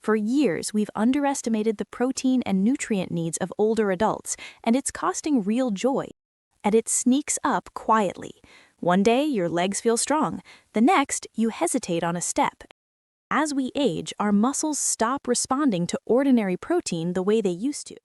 For years, we've underestimated the protein and nutrient needs of older adults, and it's costing real joy. And it sneaks up quietly. One day, your legs feel strong. The next, you hesitate on a step. As we age, our muscles stop responding to ordinary protein the way they used to.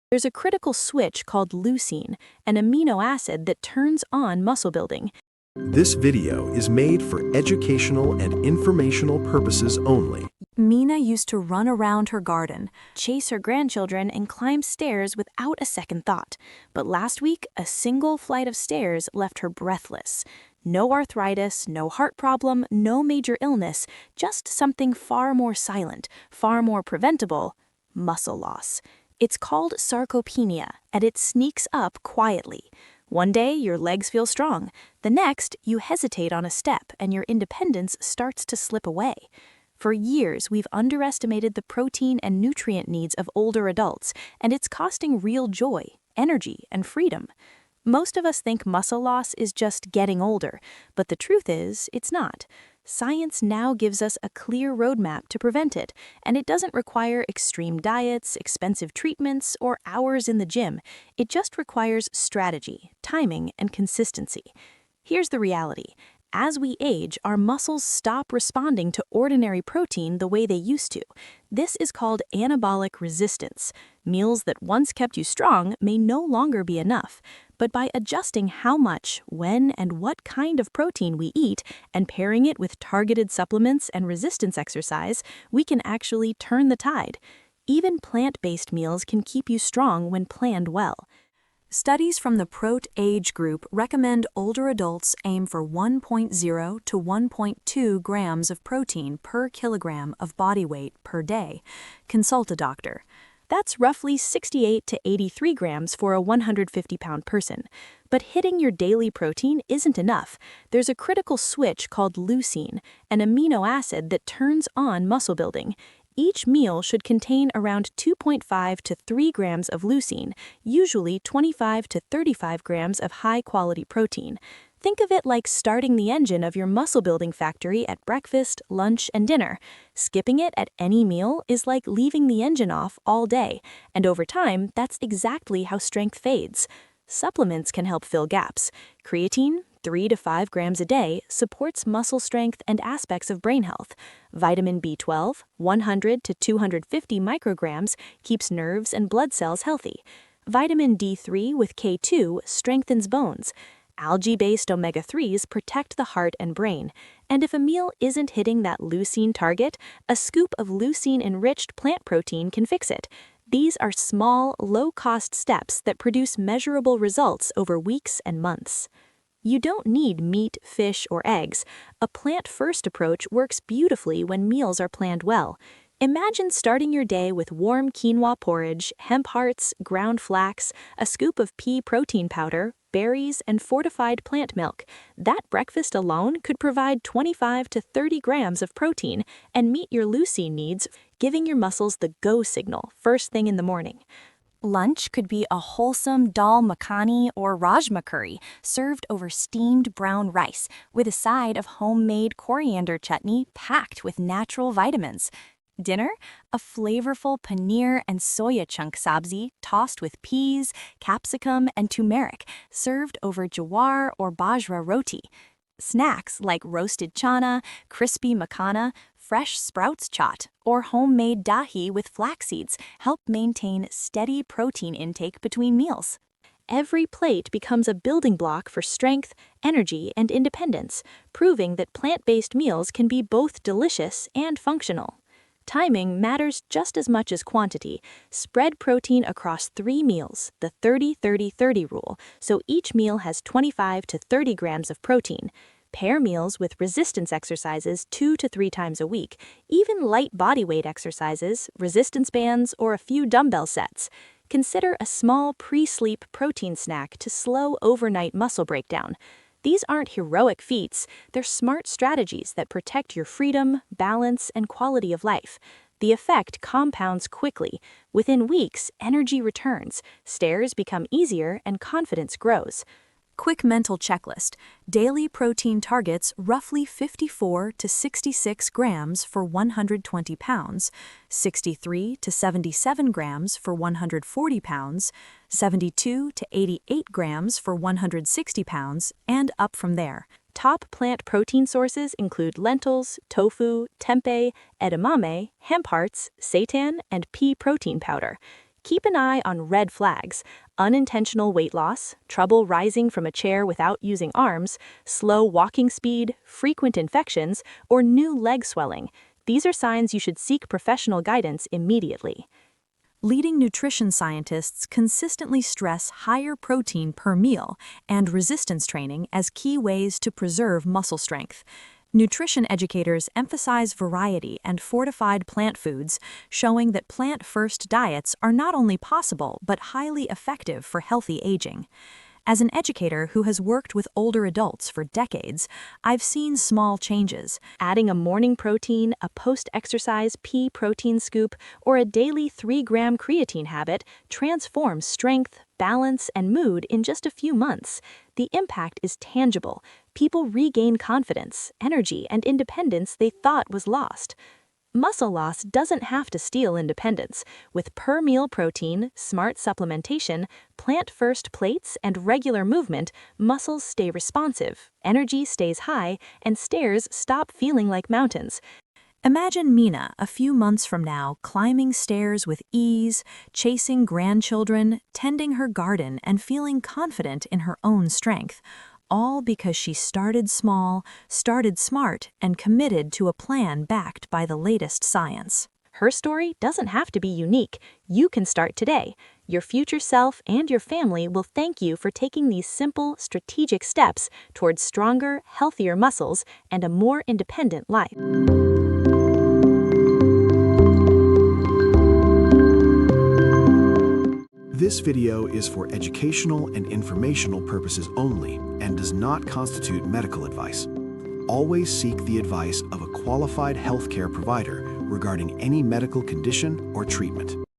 There's a critical switch called leucine, an amino acid that turns on muscle building. This video is made for educational and informational purposes only. Mina used to run around her garden, chase her grandchildren, and climb stairs without a second thought. But last week, a single flight of stairs left her breathless. No arthritis, no heart problem, no major illness, just something far more silent, far more preventable: muscle loss. It's called sarcopenia, and it sneaks up quietly. One day, your legs feel strong. The next, you hesitate on a step and your independence starts to slip away. For years, we've underestimated the protein and nutrient needs of older adults, and it's costing real joy, energy, and freedom. Most of us think muscle loss is just getting older, but the truth is, it's not. Science now gives us a clear roadmap to prevent it, and it doesn't require extreme diets, expensive treatments, or hours in the gym. It just requires strategy, timing, and consistency. Here's the reality. As we age, our muscles stop responding to ordinary protein the way they used to. This is called anabolic resistance. Meals that once kept you strong may no longer be enough. But by adjusting how much, when, and what kind of protein we eat, and pairing it with targeted supplements and resistance exercise, we can actually turn the tide. Even plant-based meals can keep you strong when planned well. Studies from the PROT age group recommend older adults aim for 1.0 to 1.2 grams of protein per kilogram of body weight per day. Consult a doctor. That's roughly 68 to 83 grams for a 150-pound person. But hitting your daily protein isn't enough. There's a critical switch called leucine, an amino acid that turns on muscle building. Each meal should contain around 2.5 to 3 grams of leucine, usually 25 to 35 grams of high-quality protein. Think of it like starting the engine of your muscle-building factory at breakfast, lunch, and dinner. Skipping it at any meal is like leaving the engine off all day, and over time, that's exactly how strength fades. Supplements can help fill gaps. Creatine, 3 to 5 grams a day, supports muscle strength and aspects of brain health. Vitamin B12, 100 to 250 micrograms, keeps nerves and blood cells healthy. Vitamin D3 with K2 strengthens bones. Algae-based omega-3s protect the heart and brain. And if a meal isn't hitting that leucine target, a scoop of leucine-enriched plant protein can fix it. These are small, low-cost steps that produce measurable results over weeks and months. You don't need meat, fish, or eggs. A plant-first approach works beautifully when meals are planned well. Imagine starting your day with warm quinoa porridge, hemp hearts, ground flax, a scoop of pea protein powder, berries, and fortified plant milk. That breakfast alone could provide 25 to 30 grams of protein and meet your leucine needs, giving your muscles the go signal first thing in the morning. Lunch could be a wholesome dal makhani or rajma curry served over steamed brown rice with a side of homemade coriander chutney packed with natural vitamins. Dinner, a flavorful paneer and soya chunk sabzi tossed with peas, capsicum, and turmeric, served over jawar or bajra roti. Snacks like roasted chana, crispy makhana, fresh sprouts chaat, or homemade dahi with flax seeds help maintain steady protein intake between meals. Every plate becomes a building block for strength, energy, and independence, proving that plant-based meals can be both delicious and functional. Timing matters just as much as quantity. Spread protein across 3 meals, the 30-30-30 rule, so each meal has 25 to 30 grams of protein. Pair meals with resistance exercises 2 to 3 times a week, even light bodyweight exercises, resistance bands, or a few dumbbell sets. Consider a small pre-sleep protein snack to slow overnight muscle breakdown. These aren't heroic feats, they're smart strategies that protect your freedom, balance, and quality of life. The effect compounds quickly. Within weeks, energy returns, stairs become easier, and confidence grows. Quick mental checklist. Daily protein targets roughly 54 to 66 grams for 120 pounds, 63 to 77 grams for 140 pounds, 72 to 88 grams for 160 pounds, and up from there. Top plant protein sources include lentils, tofu, tempeh, edamame, hemp hearts, seitan, and pea protein powder. Keep an eye on red flags: unintentional weight loss, trouble rising from a chair without using arms, slow walking speed, frequent infections, or new leg swelling. These are signs you should seek professional guidance immediately. Leading nutrition scientists consistently stress higher protein per meal and resistance training as key ways to preserve muscle strength. Nutrition educators emphasize variety and fortified plant foods, showing that plant-first diets are not only possible but highly effective for healthy aging. As an educator who has worked with older adults for decades, I've seen small changes. Adding a morning protein, a post-exercise pea protein scoop, or a daily 3-gram creatine habit transforms strength, balance, and mood in just a few months. The impact is tangible. People regain confidence, energy, and independence they thought was lost. Muscle loss doesn't have to steal independence. With per-meal protein, smart supplementation, plant-first plates, and regular movement, muscles stay responsive, energy stays high, and stairs stop feeling like mountains. Imagine Mina a few months from now climbing stairs with ease, chasing grandchildren, tending her garden, and feeling confident in her own strength. All because she started small, started smart, and committed to a plan backed by the latest science. Her story doesn't have to be unique. You can start today. Your future self and your family will thank you for taking these simple, strategic steps towards stronger, healthier muscles and a more independent life. This video is for educational and informational purposes only and does not constitute medical advice. Always seek the advice of a qualified healthcare provider regarding any medical condition or treatment.